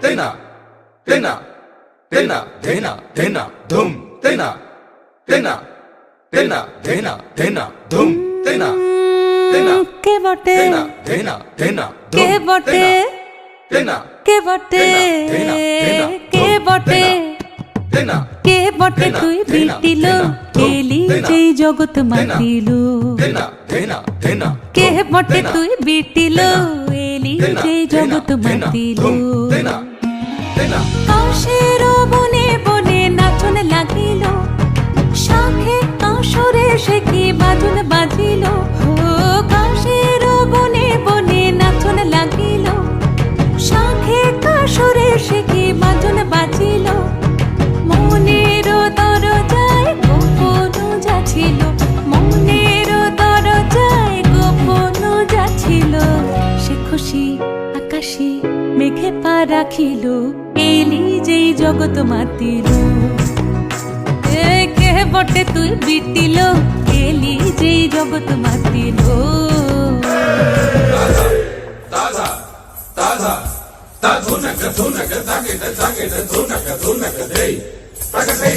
तेना तेना तेना देना देना धूम तेना तेना तेना देना देना धूम तेना तेना के बटे तेना देना देना के बटे तेना के बटे के बटे तेना কে বটে তুই বিটিল এলি যেই জগৎ মাতিল तेना तेना तेना কে বটে তুই বিটিল এলি যেই জগৎ মাতিল तेना तेना কাশের বনে বনে নাচন লাগিল শাখে কাশরে সে কি বাজন বাজিল ও কাশের বনে বনে নাচন লাগিল শাখে কাশরে সে কি বাজন বাজিল মনের দরজায় গোপন যাচ্ছিল মনের দরজায় গোপন যাচ্ছিল সে খুশি আকাশে মেঘে পা রাখিল এলি যেই জগৎ মাতিল কে বটে তুই বিটিল এলি যেই জগৎ মাতিল ताजा ताजा ता धुनक धुनक ताके ताके धुनक धुनक दे प्रगटे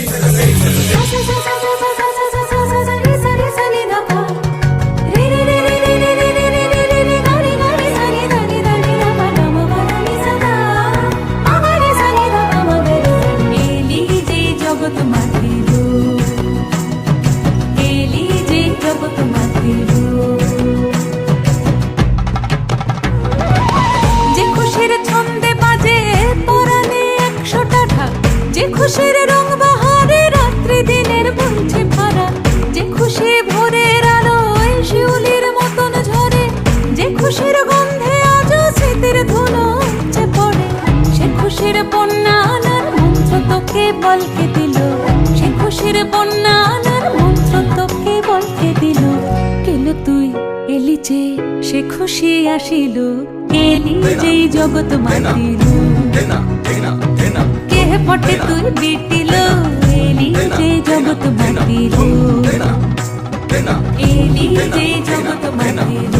খুশির রং বাহারে রাত্রি দিনের বলছে ভাড়া যে খুশি ভোরের আলোয় শিউলির মতন ঝরে যে খুশির গন্ধে আজ স্মৃতির ধুলো উপচে পড়ে সে খুশির বন্যা আনার মন্ত্র তোকে বলকে দিল সে খুশির বন্যা আনার মন্ত্র তোকে বলকে দিল কেন তুই এলি যে সে খুশি আসিল এলি যেই জগৎ মাতিল কে বটে তুই বিটিল এলি যে জগৎ মাতিল এলি যে জগৎ মাতিল